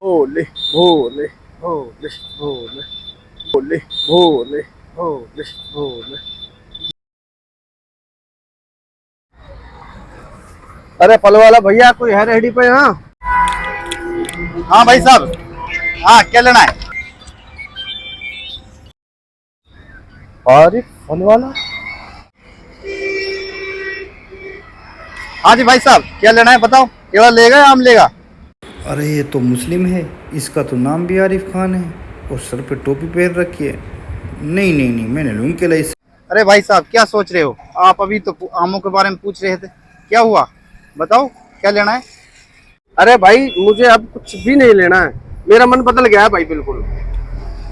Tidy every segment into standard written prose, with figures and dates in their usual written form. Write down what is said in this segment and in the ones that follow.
भोले भोले भोले भोले भोले भोले भोले भोले। अरे फल वाला भैया कोई है रेहड़ी पे यहाँ? हाँ भाई साहब, हाँ क्या लेना है? अरे फल वाला, हाँ जी भाई साहब, क्या लेना है बताओ, केला लेगा या आम लेगा? अरे ये तो मुस्लिम है, इसका तो नाम भी आरिफ खान है और सर पे टोपी पहन रखी है। नहीं नहीं नहीं, मैंने लूँ केला इस। अरे भाई साहब क्या सोच रहे हो आप? अभी तो आमों के बारे में पूछ रहे थे, क्या हुआ बताओ क्या लेना है? अरे भाई मुझे अब कुछ भी नहीं लेना है, मेरा मन बदल गया है भाई बिल्कुल।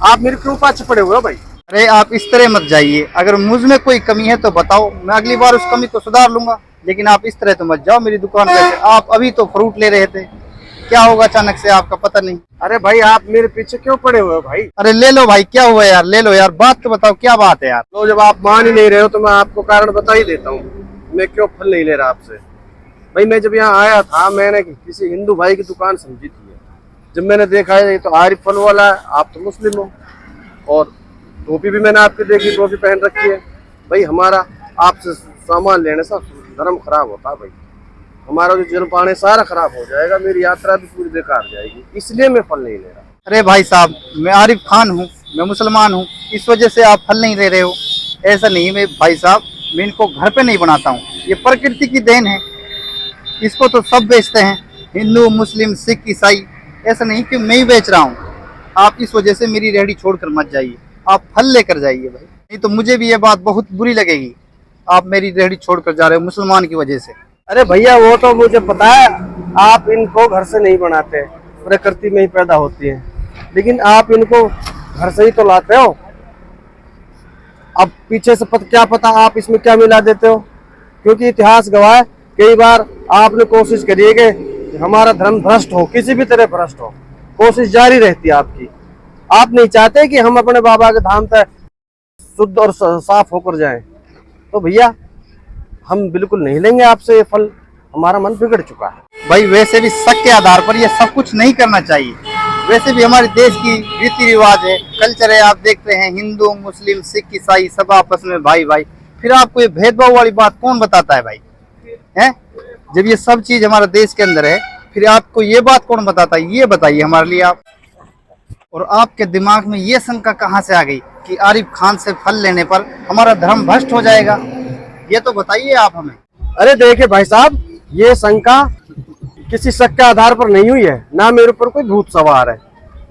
आप मेरे क्यों पाछे पड़े हुए हो भाई? अरे आप इस तरह मत जाइए, अगर मुझ में कोई कमी है तो बताओ, मैं अगली बार उस कमी को सुधार लूंगा, लेकिन आप इस तरह तो मत जाओ मेरी दुकान पे। आप अभी तो फ्रूट ले रहे थे, क्या होगा अचानक से आपका पता नहीं। अरे भाई आप मेरे पीछे क्यों पड़े हुए हो भाई? अरे ले लो भाई, क्या हुआ यार, ले लो यार, बात तो बताओ क्या बात है यार। तो जब आप मान ही नहीं रहे हो तो मैं आपको कारण बता ही देता हूँ मैं क्यों फल नहीं ले रहा आपसे। भाई मैं जब यहाँ आया था मैंने किसी हिंदू भाई की दुकान समझी थी, जब मैंने देखा है ये तो आरिफ फल वाला है, आप तो मुस्लिम हो, और टोपी भी मैंने आपकी देखी, टोपी पहन रखी है। भाई हमारा आपसे सामान लेने से धर्म खराब होता है भाई, हमारा जो जल पानी सारा खराब हो जाएगा, मेरी यात्रा भी पूरी बेकार जाएगी, इसलिए मैं फल नहीं ले रहा। अरे भाई साहब, मैं आरिफ खान हूँ, मैं मुसलमान हूँ, इस वजह से आप फल नहीं ले रहे हो? ऐसा नहीं मैं भाई साहब, मैं इनको घर पे नहीं बनाता हूँ, ये प्रकृति की देन है, इसको तो सब बेचते हैं, हिंदू मुस्लिम सिख ईसाई, ऐसा नहीं कि मैं ही बेच रहा हूँ। आप इस वजह से मेरी रेहड़ी छोड़कर मत जाइए, आप फल लेकर जाइए भाई, नहीं तो मुझे भी ये बात बहुत बुरी लगेगी, आप मेरी रेहड़ी छोड़कर जा रहे हो मुसलमान की वजह से। अरे भैया वो तो मुझे पता है, आप इनको घर से नहीं बनाते, प्रकृति में ही पैदा होती है, लेकिन आप इनको घर से ही तो लाते हो। अब पीछे से क्या पता आप इसमें क्या मिला देते हो, क्योंकि इतिहास गवाह है, कई बार आपने कोशिश करी है कि हमारा धर्म भ्रष्ट हो, किसी भी तरह भ्रष्ट हो, कोशिश जारी रहती है आपकी। आप नहीं चाहते कि हम अपने बाबा के धाम तक शुद्ध और साफ होकर जाएं, तो भैया हम बिल्कुल नहीं लेंगे आपसे ये फल, हमारा मन बिगड़ चुका है। भाई वैसे भी शक के आधार पर ये सब कुछ नहीं करना चाहिए, वैसे भी हमारे देश की रीति रिवाज है, कल्चर है, आप देखते हैं हिंदू मुस्लिम सिख ईसाई सब आपस में भाई भाई, फिर आपको ये भेदभाव वाली बात कौन बताता है भाई? हैं? जब ये सब चीज हमारे देश के अंदर है, फिर आपको ये बात कौन बताता है? ये बताइए हमारे लिए आप। और आपके दिमाग में ये शंका कहाँ से आ गई कि आरिफ खान से फल लेने पर हमारा धर्म भ्रष्ट हो जाएगा? ये तो बताइए आप हमें। अरे देखिए भाई साहब, ये शंका किसी शक के आधार पर नहीं हुई है, ना मेरे ऊपर कोई भूत सवार है,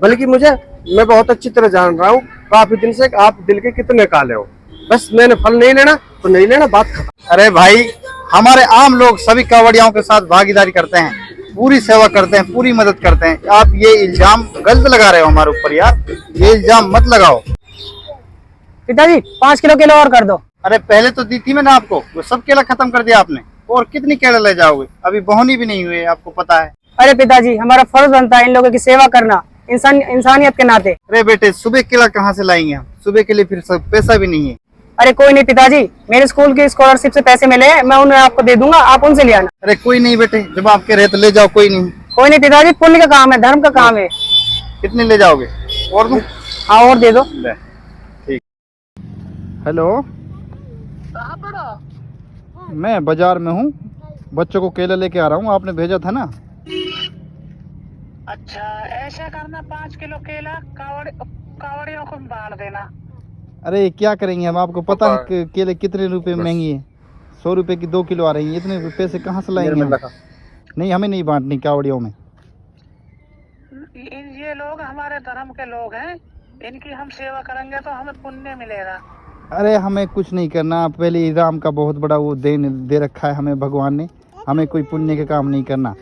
बल्कि मैं बहुत अच्छी तरह जान रहा हूँ काफी दिन से आप दिल के कितने काले हो। बस मैंने फल नहीं लेना तो नहीं लेना, बात खत्म। अरे भाई, हमारे आम लोग सभी कावड़ियाओं के साथ भागीदारी करते हैं, पूरी सेवा करते हैं, पूरी मदद करते हैं। आप ये इल्जाम गलत लगा रहे हो हमारे ऊपर यार, ये इल्जाम मत लगाओ। पिताजी 5 किलो केला और कर दो। अरे पहले तो दी थी मैंने आपको, वो सब केला खत्म कर दिया आपने, और कितनी केला ले जाओगे? अभी बोहनी भी नहीं हुई, आपको पता है। अरे पिताजी, हमारा फर्ज बनता है इन लोगों की सेवा करना, इंसानियत के नाते। अरे बेटे, सुबह केला कहाँ से लाएंगे हम? सुबह के लिए फिर पैसा भी नहीं है। अरे कोई नहीं पिताजी, मेरे स्कूल की स्कॉलरशिप से पैसे मिले हैं, मैं उन्हें आपको दे दूंगा, आप उनसे ले आना। अरे कोई नहीं बेटे, जब आपके रहे तो ले जाओ, कोई नहीं। कोई नहीं पिताजी, पुण्य का काम है, धर्म का काम है। कितने ले जाओगे? और दूं? हाँ और दे दो। ठीक। हेलो, मैं बाजार में हूँ, बच्चों को केला लेके आ रहा हूँ, आपने भेजा था ना। अच्छा ऐसा करना, 5 किलो केला कावड़ियों को बांट देना। अरे क्या करेंगे हम, आपको पता है कि केले कितने रुपए महंगी है, 100 रुपए की 2 किलो आ रही है, इतने पैसे कहाँ से लाएंगे हम? नहीं, हमें नहीं बांटनी कावड़ियों में। ये लोग हमारे धर्म के लोग हैं, इनकी हम सेवा करेंगे तो हमें पुण्य मिलेगा। अरे हमें कुछ नहीं करना, पहले राम का बहुत बड़ा वो दे रखा है हमें भगवान ने, हमें कोई पुण्य का काम नहीं करना।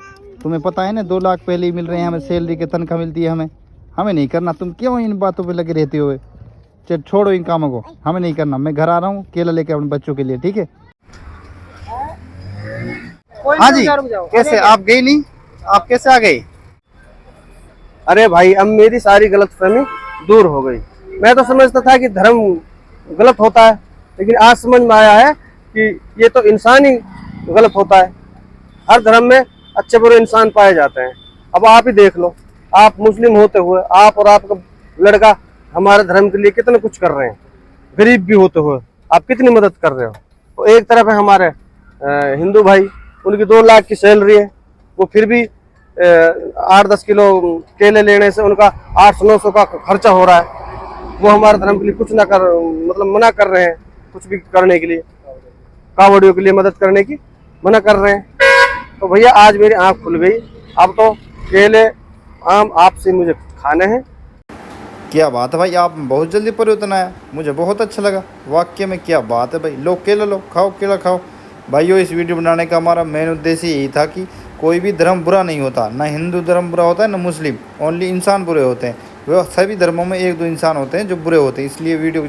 तुम्हें पता है ना, 2 लाख पहले ही मिल रहे हैं हमें, सैलरी की तनख्वाह मिलती है हमें नहीं करना। तुम क्यों इन बातों पे लगे रहते हो? चल छोड़ो इन कामों को, हमें नहीं करना। मैं घर आ रहा हूँ केला लेके अपने बच्चों के लिए, ठीक है? हाँ जी, कैसे आप गए नहीं? आप कैसे आ गए? अरे भाई अब मेरी सारी गलतफहमी दूर हो गई। मैं तो समझता था कि धर्म गलत होता है, लेकिन आज समझ में आया है कि ये तो इंसान ही गलत होता है। हर धर्म में अच्छे बुरे इंसान पाए जाते हैं। अब आप ही देख लो, आप मुस्लिम होते हुए आप और आपका लड़का हमारे धर्म के लिए कितना कुछ कर रहे हैं, गरीब भी होते हुए आप कितनी मदद कर रहे हो। तो एक तरफ है हमारे हिंदू भाई, उनकी 2 लाख की सैलरी है, वो फिर भी 8-10 किलो केले लेने से उनका 800-900 का खर्चा हो रहा है। वो हमारे धर्म के लिए कुछ ना कर, मतलब मना कर रहे हैं कुछ भी करने के लिए, कावड़ियों के लिए मदद करने की मना कर रहे हैं। तो भैया आज मेरी आंख खुल गई, अब तो केले आम आपसे मुझे खाने हैं। क्या बात है भाई, आप बहुत जल्दी परिवर्तन आया, मुझे बहुत अच्छा लगा। वाकई में क्या बात है भाई। लो केला लो, खाओ केला खाओ। भाइयों इस वीडियो बनाने का हमारा मेन उद्देश्य यही था कि कोई भी धर्म बुरा नहीं होता, ना हिंदू धर्म बुरा होता है ना मुस्लिम, ओनली इंसान बुरे होते हैं। वह सभी धर्मों में 1-2 इंसान होते हैं जो बुरे होते हैं, इसलिए वीडियो